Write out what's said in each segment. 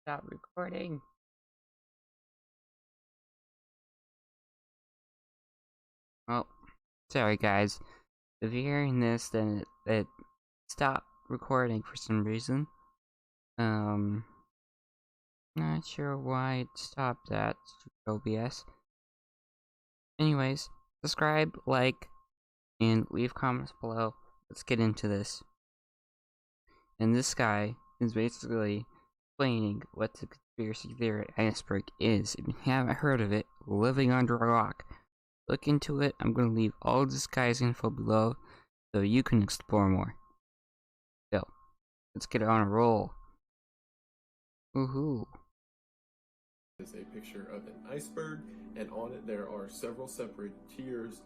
Stop recording. Oh, sorry guys. If you're hearing this, then it stopped recording for some reason. Not sure why it stopped that. OBS. Anyways, subscribe, like, and leave comments below. Let's get into this. And this guy is basically explaining what the conspiracy theory iceberg is. If you haven't heard of it, living under a rock. Look into it. I'm going to leave all this guy's info below so you can explore more. So, let's get on a roll. Woohoo. Is a picture of an iceberg, and on it there are several separate tiers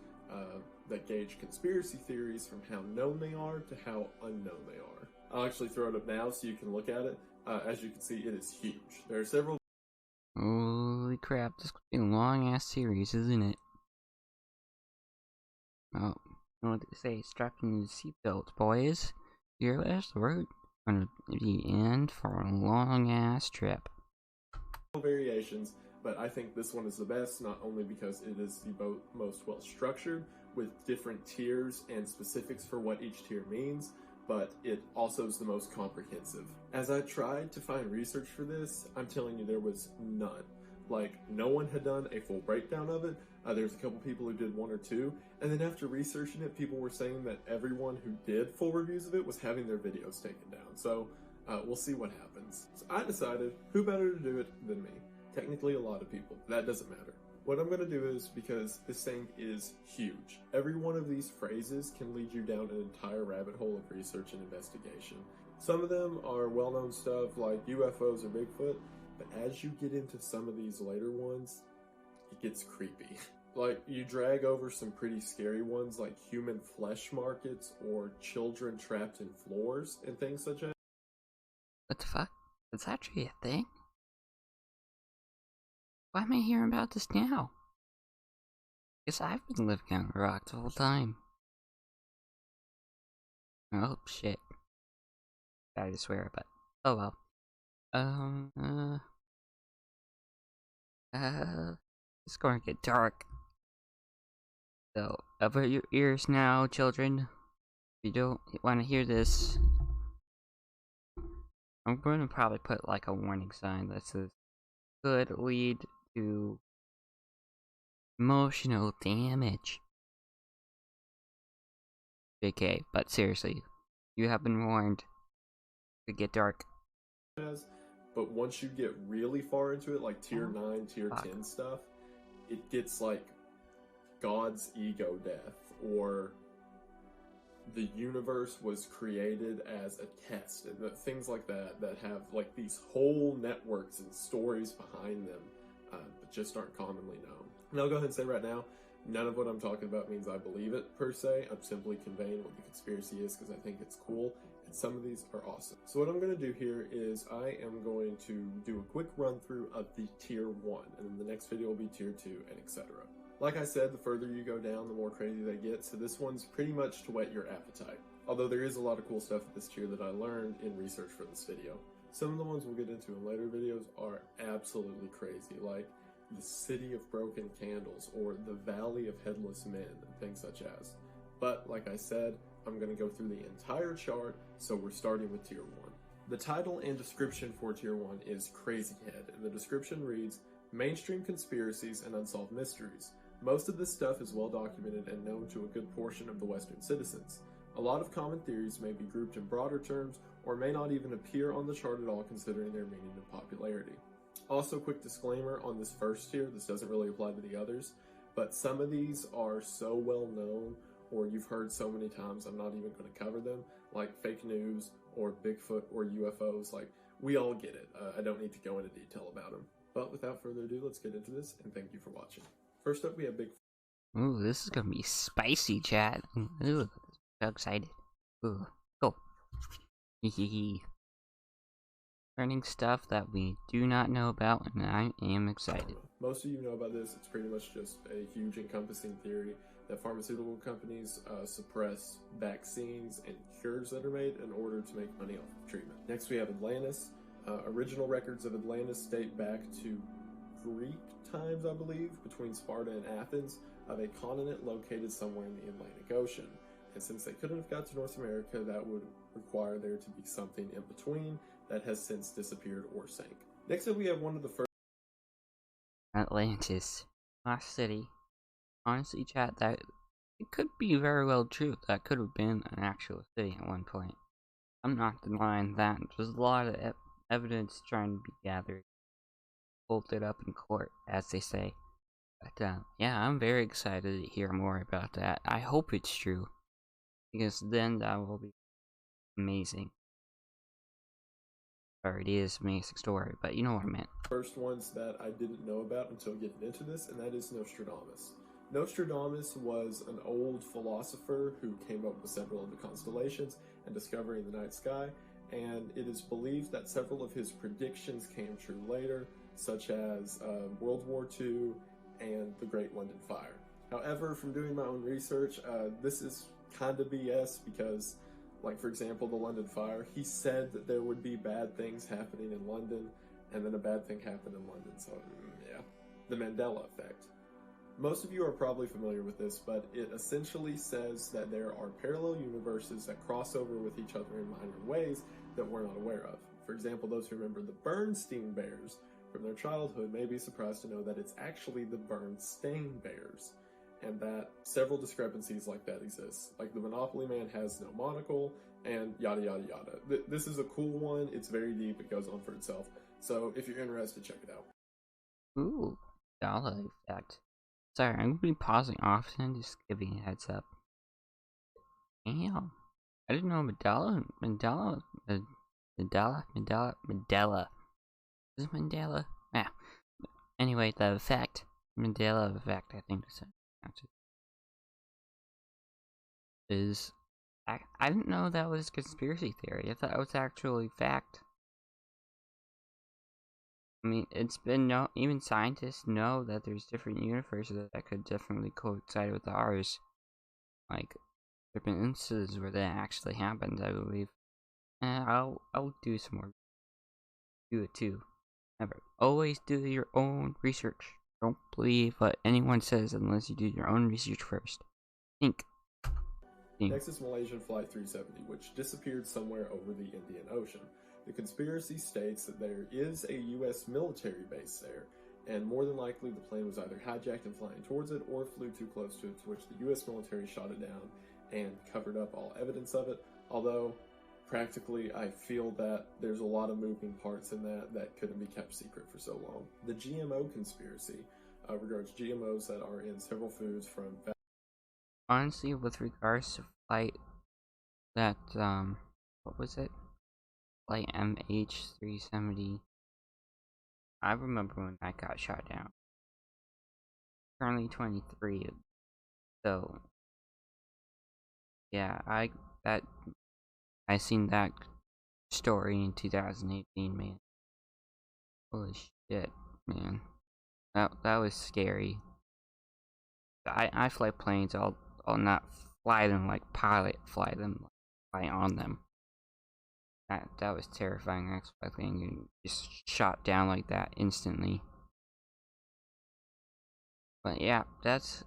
that gauge conspiracy theories from how known they are to how unknown they are. I'll actually throw it up now so you can look at it. As you can see, it is huge. There are several. Holy crap, this could be a long ass series, isn't it? Oh, you know what they say, strap in your seatbelts, boys. Your last word gonna be in for a long ass trip. Variations, but I think this one is the best, not only because it is the most well structured with different tiers and specifics for what each tier means, but it also is the most comprehensive. As I tried to find research for this, I'm telling you there was none. Like, no one had done a full breakdown of it. There's a couple people who did one or two, and then after researching it, people were saying that everyone who did full reviews of it was having their videos taken down. So we'll see what happens. So I decided, who better to do it than me? Technically a lot of people, that doesn't matter. What I'm going to do is, because this thing is huge, every one of these phrases can lead you down an entire rabbit hole of research and investigation. Some of them are well-known stuff like UFOs or Bigfoot, but as you get into some of these later ones, it gets creepy. Like, you drag over some pretty scary ones like human flesh markets or children trapped in floors and things such as. What the fuck? That's actually a thing? Why am I hearing about this now? Guess I've been living on a rock the whole time. Oh shit. I swear, but oh well. It's going to get dark. So, cover your ears now, children. If you don't want to hear this, I'm going to probably put like a warning sign that says could lead to emotional damage. JK, but seriously, you have been warned. To get dark. But once you get really far into it, like tier 9, tier 10 stuff, it gets like God's ego death, or the universe was created as a test, and things like that have like these whole networks and stories behind them, but just aren't commonly known. And I'll go ahead and say right now, none of what I'm talking about means I believe it per se. I'm simply conveying what the conspiracy is because I think it's cool, and some of these are awesome. So what I'm going to do here is I am going to do a quick run through of the tier 1, and then the next video will be tier 2, and etc. Like I said, the further you go down, the more crazy they get, so this one's pretty much to whet your appetite. Although there is a lot of cool stuff at this tier that I learned in research for this video. Some of the ones we'll get into in later videos are absolutely crazy, like the City of Broken Candles, or the Valley of Headless Men, and things such as. But, like I said, I'm going to go through the entire chart, so we're starting with tier 1. The title and description for tier 1 is Crazy Head, and the description reads, Mainstream Conspiracies and Unsolved Mysteries. Most of this stuff is well documented and known to a good portion of the Western citizens. A lot of common theories may be grouped in broader terms, or may not even appear on the chart at all considering their meaning and popularity. Also, quick disclaimer on this first tier, this doesn't really apply to the others, but some of these are so well known, or you've heard so many times, I'm not even going to cover them, like fake news, or Bigfoot, or UFOs. Like, we all get it. I don't need to go into detail about them. But without further ado, let's get into this, and thank you for watching. First up, we have Bigfoot. Ooh, this is gonna be spicy, chat. Ooh, so excited. Ooh, go. Hehehe. Learning stuff that we do not know about, and I am excited. Most of you know about this. It's pretty much just a huge encompassing theory that pharmaceutical companies suppress vaccines and cures that are made in order to make money off of treatment. Next, we have Atlantis. Original records of Atlantis date back to Greek times, I believe, between Sparta and Athens, of a continent located somewhere in the Atlantic Ocean. And since they couldn't have got to North America, that would require there to be something in between that has since disappeared or sank. Next up, we have one of the first... Atlantis. Lost city. Honestly, chat, that it could be very well true. That could have been an actual city at one point. I'm not denying that. There's a lot of evidence trying to be gathered. Bolted up in court, as they say. But, yeah, I'm very excited to hear more about that. I hope it's true. Because then that will be amazing. Or it is an amazing story, but you know what I meant. First ones that I didn't know about until getting into this, and that is Nostradamus. Nostradamus was an old philosopher who came up with several of the constellations and discovering the night sky, and it is believed that several of his predictions came true later, such as World War II and the Great London Fire. However, from doing my own research, this is kind of BS because, like, for example, the London Fire, he said that there would be bad things happening in London, and then a bad thing happened in London, so yeah. The Mandela Effect. Most of you are probably familiar with this, but it essentially says that there are parallel universes that cross over with each other in minor ways that we're not aware of. For example, those who remember the Bernstein Bears from their childhood may be surprised to know that it's actually the Bernstein Bears, and that several discrepancies like that exist. Like the Monopoly Man has no monocle, and yada yada yada. This is a cool one, it's very deep, it goes on for itself. So if you're interested, check it out. Ooh, Mandela Effect. Sorry, I'm gonna be pausing often, just giving a heads up. Damn. I didn't know Mandela. Is it Mandela? Yeah. Anyway, the effect. Mandela Effect, I think is it. I didn't know that was conspiracy theory. I thought it was actually fact. I mean, it's been even scientists know that there's different universes that could definitely coincide with ours. Like, there have been instances where that actually happened, I believe. I'll do some more. Do it too. Never. Always do your own research. Don't believe what anyone says unless you do your own research first. Think. Next is Malaysian Flight 370, which disappeared somewhere over the Indian Ocean. The conspiracy states that there is a U.S. military base there, and more than likely the plane was either hijacked and flying towards it, or flew too close to it, to which the U.S. military shot it down and covered up all evidence of it. Although, practically, I feel that there's a lot of moving parts in that couldn't be kept secret for so long. The GMO conspiracy regards GMOs that are in several foods from... Honestly, with regards to flight, that, what was it? Flight MH370. I remember when that got shot down. Currently 23, so yeah, I seen that story in 2018, man. Holy shit, man. That was scary. I fly planes. I'll not fly them like pilot fly them, fly on them. That was terrifying. Expecting you just shot down like that instantly. But yeah, that's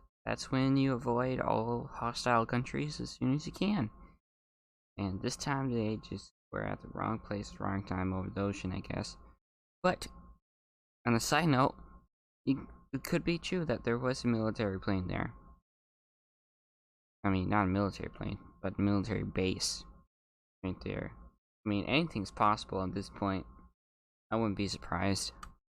when you avoid all hostile countries as soon as you can. And this time they just were at the wrong place, wrong time over the ocean, I guess. But on a side note, it could be true that there was a military plane there. I mean, not a military plane, but a military base right there. I mean, anything's possible at this point. I wouldn't be surprised.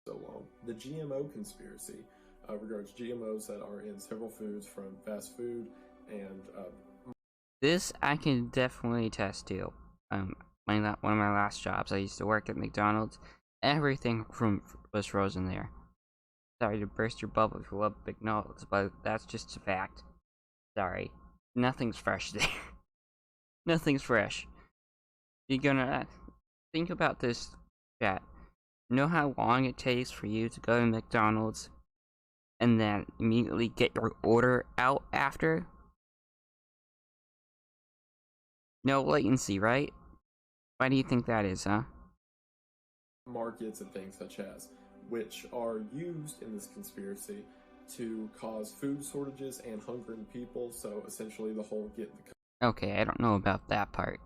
So long. The GMO conspiracy regards GMOs that are in several foods from fast food and... This I can definitely attest to. One of my last jobs, I used to work at McDonald's. Everything was frozen there. Sorry to burst your bubble if you love McDonald's, but that's just a fact. Sorry. Nothing's fresh there. Nothing's fresh. You're gonna think about this, chat. You know how long it takes for you to go to McDonald's and then immediately get your order out after? No latency, right? Why do you think that is, huh? markets and things such as, which are used in this conspiracy to cause food shortages and hunger in people. So essentially the whole get the... Okay, I don't know about that part.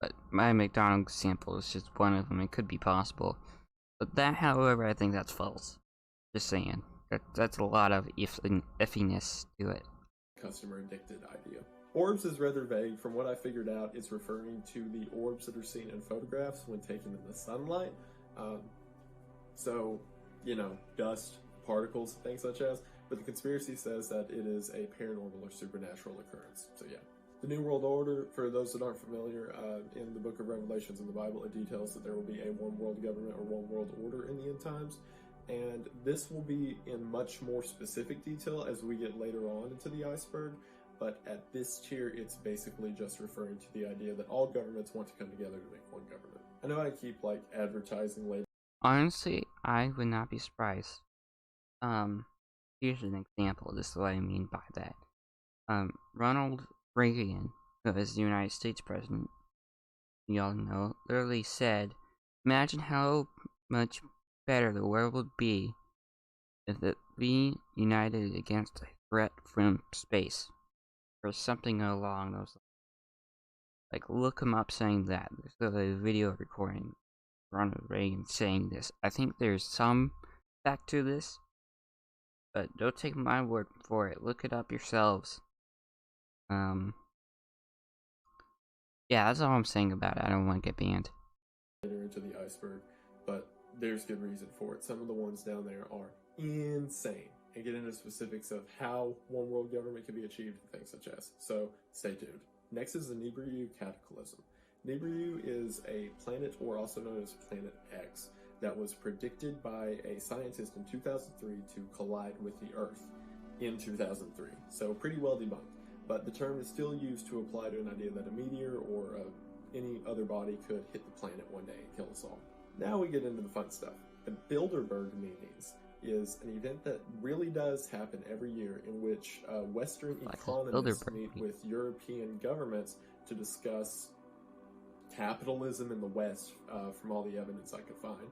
But my McDonald's example is just one of them. It could be possible. But that, however, I think that's false. Just saying. That's a lot of iffiness to it. Customer addicted idea. Orbs is rather vague. From what I figured out, it's referring to the orbs that are seen in photographs when taken in the sunlight. So, you know, dust, particles, things such as. But the conspiracy says that it is a paranormal or supernatural occurrence. So yeah. The New World Order, for those that aren't familiar, in the book of Revelations in the Bible, it details that there will be a one world government or one world order in the end times. And this will be in much more specific detail as we get later on into the iceberg. But at this tier, it's basically just referring to the idea that all governments want to come together to make one government. I know I keep, like, advertising later. Honestly, I would not be surprised. Here's an example. This is what I mean by that. Ronald Reagan, who is the United States president, you all know, literally said, imagine how much better the world would be if it be united against a threat from space. Or something along those lines. Like, look him up saying that. There's a video recording of Ronald Reagan saying this. I think there's some fact to this, but don't take my word for it. Look it up yourselves. Yeah, that's all I'm saying about it. I don't want to get banned. Into the iceberg, but there's good reason for it. Some of the ones down there are insane, and get into specifics of how one world government can be achieved and things such as. So stay tuned. Next is the Nibriu Cataclysm. Nibriu is a planet, or also known as Planet X, that was predicted by a scientist in 2003 to collide with the Earth in 2003. So pretty well debunked. But the term is still used to apply to an idea that a meteor or any other body could hit the planet one day and kill us all. Now we get into the fun stuff. The Bilderberg Meetings is an event that really does happen every year, in which Western economists meet with European governments to discuss capitalism in the West, from all the evidence I could find.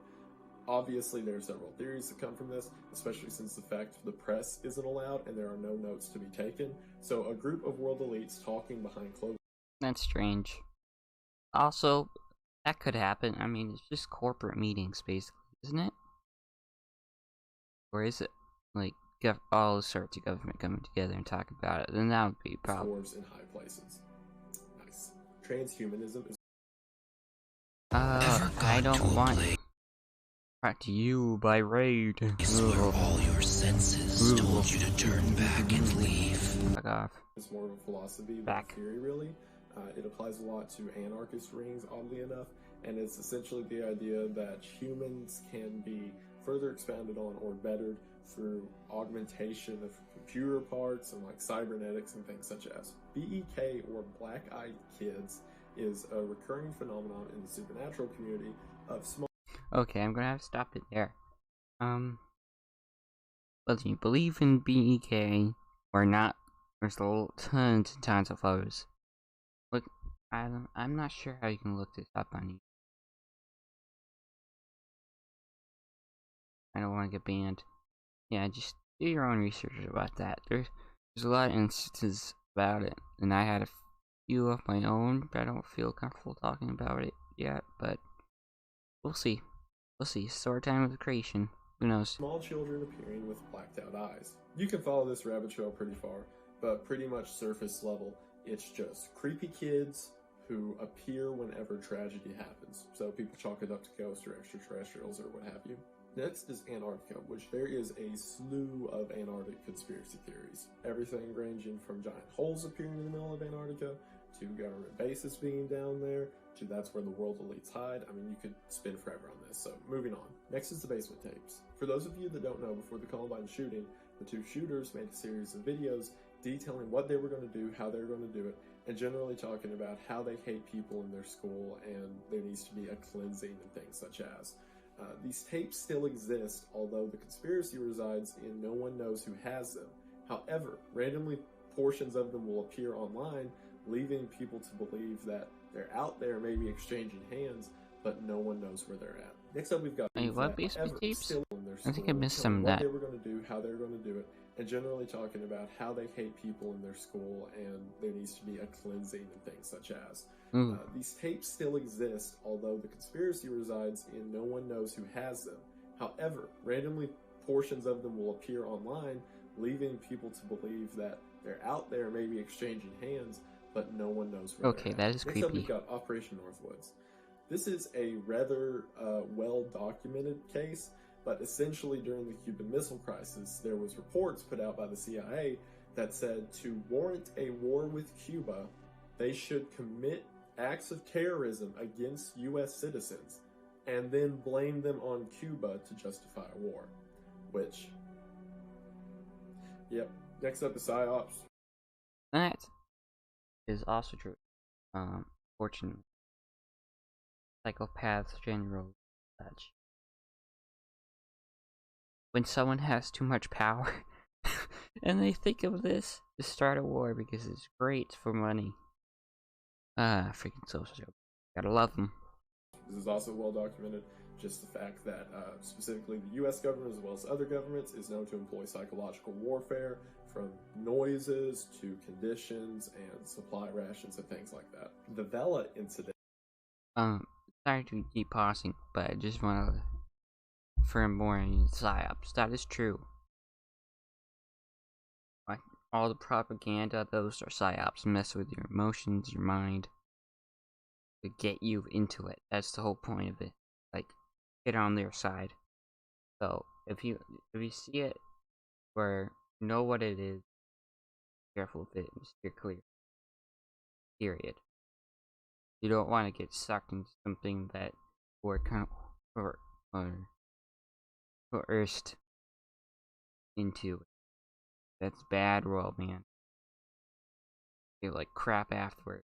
Obviously, there are several theories that come from this, especially since the fact the press isn't allowed and there are no notes to be taken. So a group of world elites talking behind closed... That's strange. Also, that could happen. I mean, it's just corporate meetings, basically, isn't it? Or is it, like, all sorts of government coming together and talking about it? Then that would be a problem. Orbs in high places. Nice. Transhumanism is... I don't want... Brought to you by Raid. Where all your senses told you to turn back and leave. Fuck off. It's more of a philosophy than a theory, really. It applies a lot to anarchist rings, oddly enough, and it's essentially the idea that humans can be further expounded on or bettered through augmentation of computer parts and like cybernetics and things such as. BEK, or black-eyed kids, is a recurring phenomenon in the supernatural community of small... Okay, I'm gonna have to stop it there. Whether you believe in BEK or not, there's tons and tons of photos. Look, I'm not sure how you can look this up on YouTube. I don't want to get banned. Yeah, just do your own research about that. There's a lot of instances about it, and I had a few of my own, but I don't feel comfortable talking about it yet, but we'll see. We'll see. Story time of the creation. Who knows? Small children appearing with blacked out eyes. You can follow this rabbit trail pretty far, but pretty much surface level, it's just creepy kids who appear whenever tragedy happens. So people chalk it up to ghosts or extraterrestrials or what have you. Next is Antarctica, which there is a slew of Antarctic conspiracy theories. Everything ranging from giant holes appearing in the middle of Antarctica, to government bases being down there, to that's where the world elites hide. I mean, you could spin forever on this, so moving on. Next is the basement tapes. For those of you that don't know, before the Columbine shooting, the two shooters made a series of videos detailing what they were going to do, how they were going to do it, and generally talking about how they hate people in their school and there needs to be a cleansing and things such as. These tapes still exist, although the conspiracy resides in no one knows who has them. However, randomly portions of them will appear online, leaving people to believe that they're out there, maybe exchanging hands, but no one knows where they're at. Next up, we've got Wait, what basement tapes? still in their I school, think I missed telling some of what that. they were going to do, how they were going to do it, and generally talking about how they hate people in their school and there needs to be a cleansing and things such as. These tapes still exist, although the conspiracy resides in no one knows who has them. However, randomly portions of them will appear online, leaving people to believe that they're out there, maybe exchanging hands, but no one knows where they're at. That is Next up, we've creepy. got Operation Northwoods. This is a rather well-documented case, but essentially during the Cuban Missile Crisis, there was reports put out by the CIA that said to warrant a war with Cuba, they should commit acts of terrorism against U.S. citizens and then blame them on Cuba to justify a war. Which, yep. Next up is PSYOPS. That is also true. Fortunately. Psychopaths generally such. When someone has too much power and they think of this to start a war because it's great for money. Freaking social joke. Gotta love them. This is also well documented. Just the fact that specifically the U.S. government, as well as other governments, is known to employ psychological warfare, from noises to conditions and supply rations and things like that. The Vela incident. Sorry to keep pausing, but I just want to affirm more in PSYOPs. That is true. Like, all the propaganda, those are PSYOPs. Mess with your emotions, your mind, to get you into it. That's the whole point of it. Like, get on their side. So if you see it where you know what it is, be careful with it and steer clear. Period. You don't want to get sucked into something that we're kind of coerced into. That's bad role, man. Feel like crap afterward.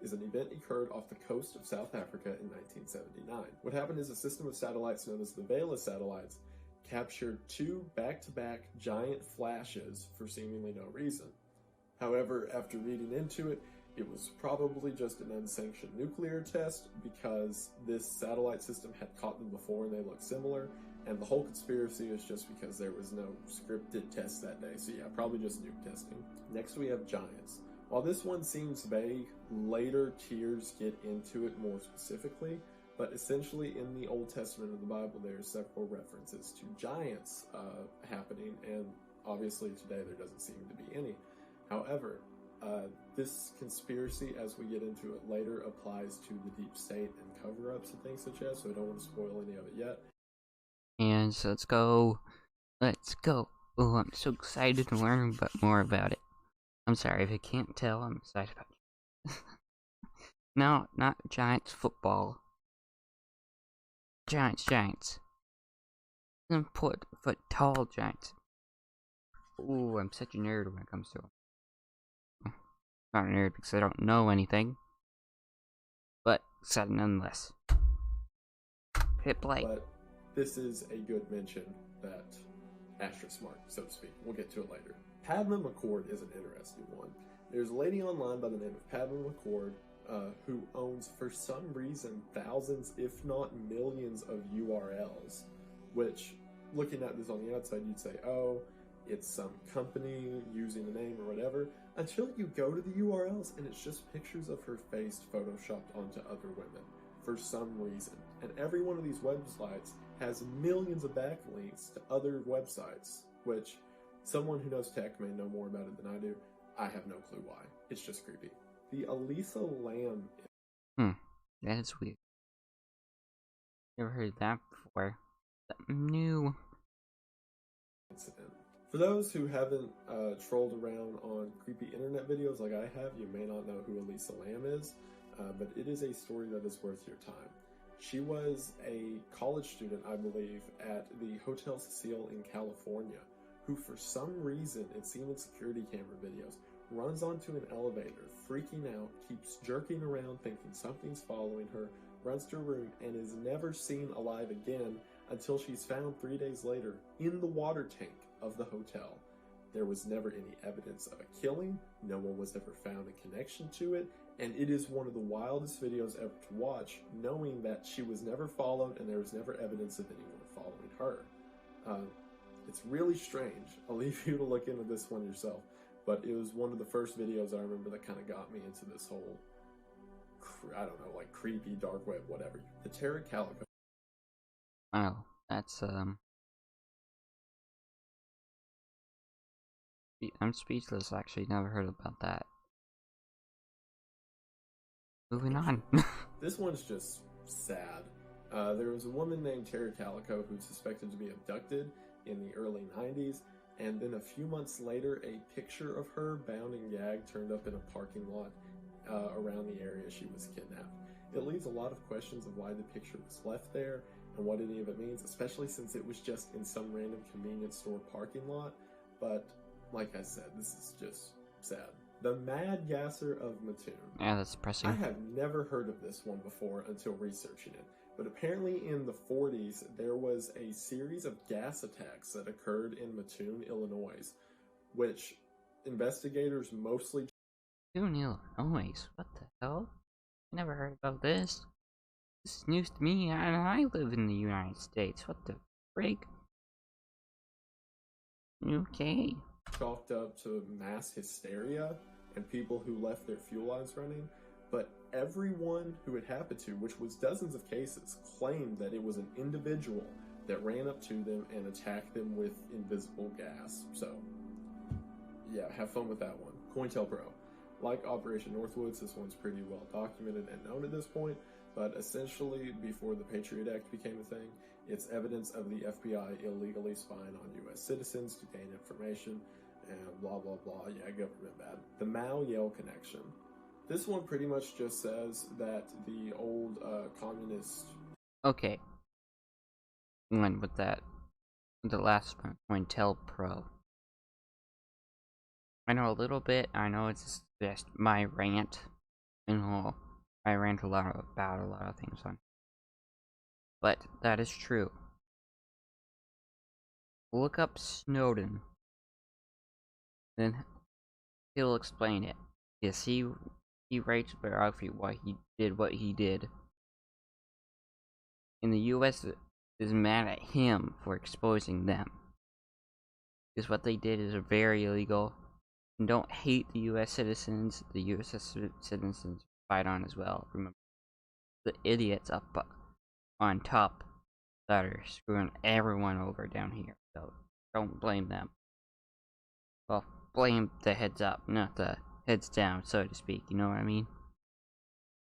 Is an event occurred off the coast of South Africa in 1979. What happened is a system of satellites known as the Vela satellites captured two back-to-back giant flashes for seemingly no reason. However, after reading into it, it was probably just an unsanctioned nuclear test because this satellite system had caught them before and they looked similar, and the whole conspiracy is just because there was no scripted test that day. So yeah, probably just nuke testing. Next we have giants. While this one seems vague, later tiers get into it more specifically, but essentially in the Old Testament of the Bible there are several references to giants happening, and obviously today there doesn't seem to be any. However, this conspiracy, as we get into it later, applies to the deep state and cover-ups and things such as, so I don't want to spoil any of it yet. And so let's go. Oh, I'm so excited to learn more about it. I'm sorry if you can't tell, I'm excited about it. No, not Giants football. Giants. 7-foot tall Giants. Ooh, I'm such a nerd when it comes to them. Not a nerd because I don't know anything, but excited nonetheless. Hit play. But this is a good mention that Astra Smart, so to speak. We'll get to it later. Padma McCord is an interesting one. There's a lady online by the name of Padma McCord who owns, for some reason, thousands, if not millions of URLs, which, looking at this on the outside, you'd say, oh, it's some company using a name or whatever, until you go to the URLs and it's just pictures of her face photoshopped onto other women for some reason. And every one of these websites has millions of backlinks to other websites, which someone who knows tech may know more about it than I do. I have no clue why. It's just creepy. The Elisa Lam. That is weird. Never heard that before. Something new. Incident. For those who haven't trolled around on creepy internet videos like I have, you may not know who Elisa Lam is, but it is a story that is worth your time. She was a college student, I believe, at the Hotel Cecile in California, who for some reason, it's seen in security camera videos, runs onto an elevator, freaking out, keeps jerking around thinking something's following her, runs to her room, and is never seen alive again until she's found 3 days later in the water tank of the hotel. There was never any evidence of a killing, no one was ever found in connection to it, And it is one of the wildest videos ever to watch, knowing that she was never followed and there was never evidence of anyone following her. It's really strange. I'll leave you to look into this one yourself. But it was one of the first videos I remember that kind of got me into this whole, I don't know, like creepy, dark web, whatever. The Terra Calico. Wow, that's, I'm speechless, actually. Never heard about that. Moving on. This one's just sad. There was a woman named Terra Calico who's suspected to be abducted in the early 90s, and then a few months later, a picture of her bound and gagged turned up in a parking lot around the area she was kidnapped. It leaves a lot of questions of why the picture was left there and what any of it means, especially since it was just in some random convenience store parking lot. But like I said, this is just sad. The Mad Gasser of Mattoon. Yeah, that's depressing. I have never heard of this one before until researching it. But apparently in the 40s, there was a series of gas attacks that occurred in Mattoon, Illinois, which investigators mostly... Mattoon, Illinois? What the hell? I never heard about this. This is news to me, and I live in the United States. What the frig? Okay. Chalked up to mass hysteria and people who left their fuel lines running, but everyone who it happened to, which was dozens of cases, claimed that it was an individual that ran up to them and attacked them with invisible gas. So, yeah, have fun with that one. COINTELPRO. Like Operation Northwoods, this one's pretty well documented and known at this point, but essentially, before the Patriot Act became a thing, it's evidence of the FBI illegally spying on U.S. citizens to gain information, and blah blah blah, yeah, government bad. The Mao-Yale connection. This one pretty much just says that the old communist... Okay. Went with that. The last one, COINTELPRO. I know a little bit, I know it's just my rant. And I rant about a lot of things on. But that is true. Look up Snowden. Then he'll explain it. Yes, he writes a biography why he did what he did. And the US is mad at him for exposing them. Because what they did is very illegal. And don't hate the US citizens. The US citizens fight on as well. Remember, the idiots up on top that are screwing everyone over down here. So don't blame them. Well, blame the heads up, not the heads down, so to speak. You know what I mean?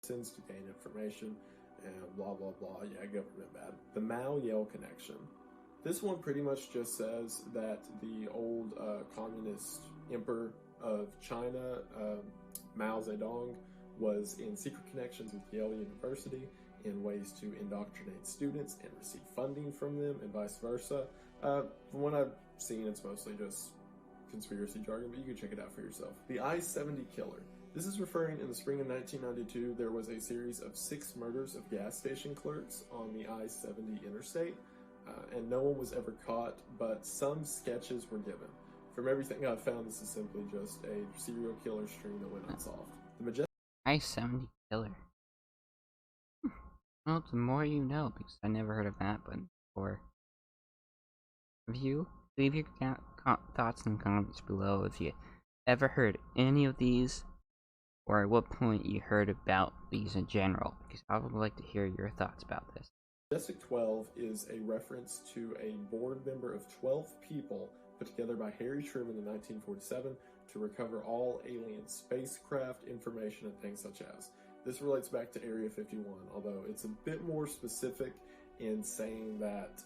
To gain information and blah blah blah, yeah, government bad. The Mao-Yale connection. This one pretty much just says that the old communist emperor of China, Mao Zedong, was in secret connections with Yale University in ways to indoctrinate students and receive funding from them, and vice versa. From what I've seen, it's mostly just conspiracy jargon, but you can check it out for yourself. The I-70 killer. This is referring in the spring of 1992, there was a series of 6 murders of gas station clerks on the I-70 interstate, and no one was ever caught, but some sketches were given. From everything I've found, this is simply just a serial killer string that went unsolved. The Majestic I-70 killer. Well, the more you know, because I never heard of that one before. Have you? Leave your thoughts in the comments below if you ever heard any of these, or at what point you heard about these in general, because I would like to hear your thoughts about this. Majestic 12 is a reference to a board member of 12 people put together by Harry Truman in 1947 to recover all alien spacecraft information and things such as. This relates back to Area 51, although it's a bit more specific in saying that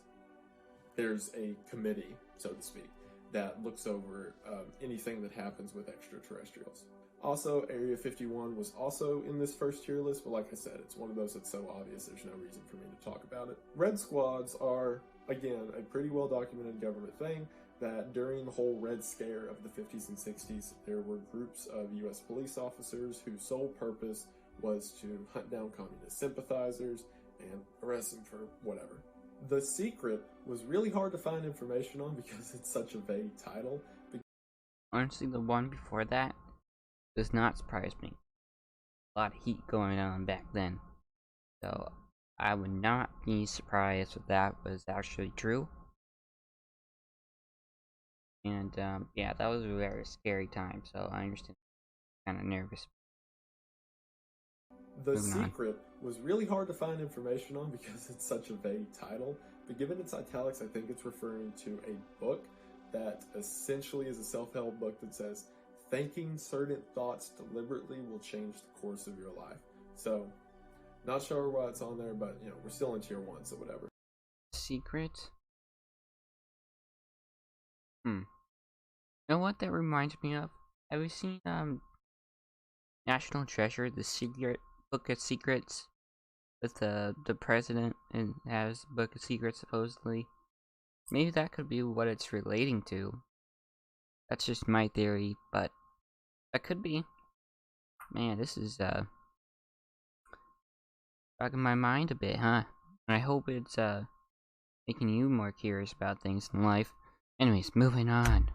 there's a committee, so to speak, that looks over anything that happens with extraterrestrials. Also, Area 51 was also in this first tier list, but like I said, it's one of those that's so obvious there's no reason for me to talk about it. Red Squads are, again, a pretty well documented government thing that during the whole Red Scare of the 50s and 60s, there were groups of US police officers whose sole purpose was to hunt down communist sympathizers and arrest them for whatever. The Secret was really hard to find information on because it's such a vague title. Honestly, the one before that does not surprise me. a lot of heat going on back then. So I would not be surprised if that was actually true. And yeah, that was a very scary time, so I understand. Kind of nervous. The Moving on. Secret was really hard to find information on because it's such a vague title, but given its italics, I think it's referring to a book that essentially is a self-help book that says, thinking certain thoughts deliberately will change the course of your life. So, not sure why it's on there, but, you know, we're still in tier 1, so whatever. Secret? You know what that reminds me of? Have you seen, National Treasure, the secret book of secrets? With the president and has a book of secrets supposedly. Maybe that could be what it's relating to. That's just my theory, but that could be. Man, this is bugging my mind a bit, huh? And I hope it's making you more curious about things in life. Anyways, moving on.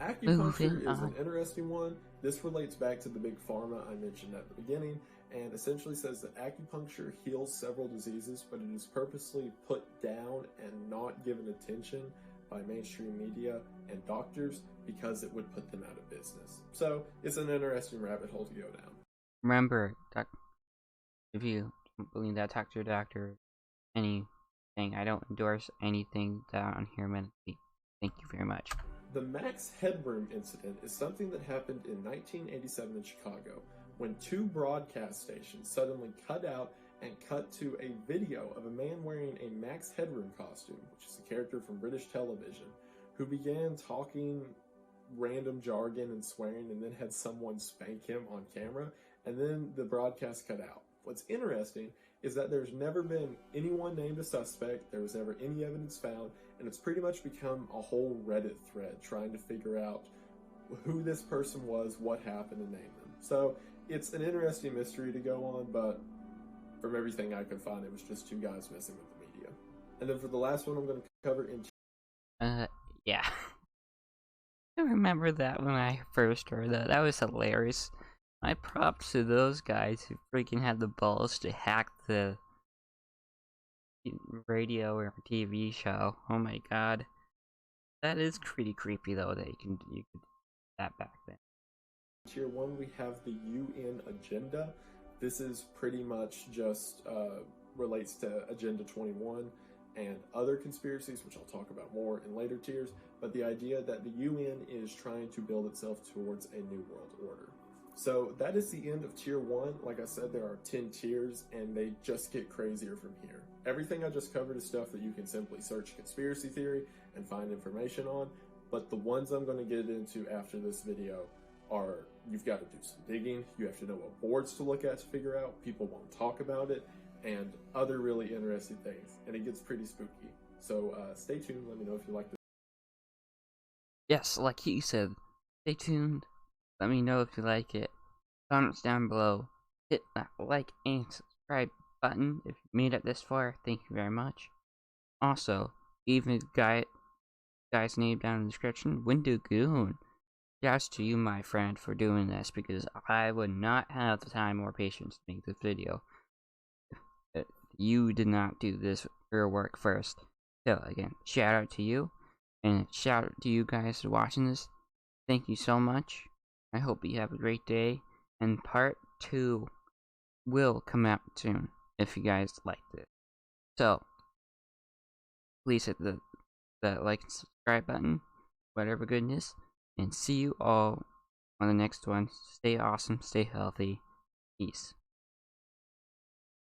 Acupuncture is an interesting one. This relates back to the big pharma I mentioned at the beginning, and essentially says that acupuncture heals several diseases, but it is purposely put down and not given attention by mainstream media and doctors because it would put them out of business. So it's an interesting rabbit hole to go down. Remember, if you don't believe that, talk to your doctor. Anything. I don't endorse anything that on here medically. Thank you very much. The Max Headroom Incident is something that happened in 1987 in Chicago, when 2 broadcast stations suddenly cut out and cut to a video of a man wearing a Max Headroom costume, which is a character from British television, who began talking random jargon and swearing and then had someone spank him on camera, and then the broadcast cut out. What's interesting is that there's never been anyone named a suspect, there was never any evidence found, and it's pretty much become a whole Reddit thread trying to figure out who this person was, what happened, and name them. So it's an interesting mystery to go on, but from everything I could find, it was just 2 guys messing with the media. And then for the last one I'm going to cover in... Yeah. I remember that when I first heard that. That was hilarious. My props to those guys who freaking had the balls to hack the radio or TV show. Oh my god. That is pretty creepy though that you could do that back then. Tier 1 we have the UN agenda. This is pretty much just relates to Agenda 21 and other conspiracies, which I'll talk about more in later tiers, but the idea that the UN is trying to build itself towards a new world order. So that is the end of tier 1. Like I said, there are 10 tiers and they just get crazier from here. Everything I just covered is stuff that you can simply search conspiracy theory and find information on, but the ones I'm going to get into after this video are, you've got to do some digging, you have to know what boards to look at to figure out, people won't talk about it, and other really interesting things, and it gets pretty spooky. So stay tuned, let me know if you like this. Yes, like he said, stay tuned, let me know if you like it. Comments down below, hit that like and subscribe button if you made it this far, thank you very much. Also, leave the guy's name down in the description, windegoon. Shouts to you, my friend, for doing this, because I would not have the time or patience to make this video if you did not do this your work first. So again, shout out to you, and shout out to you guys for watching this. Thank you so much. I hope you have a great day, and part 2 will come out soon if you guys liked it. So please hit the like and subscribe button, whatever goodness, and see you all on the next one. Stay awesome, stay healthy, peace.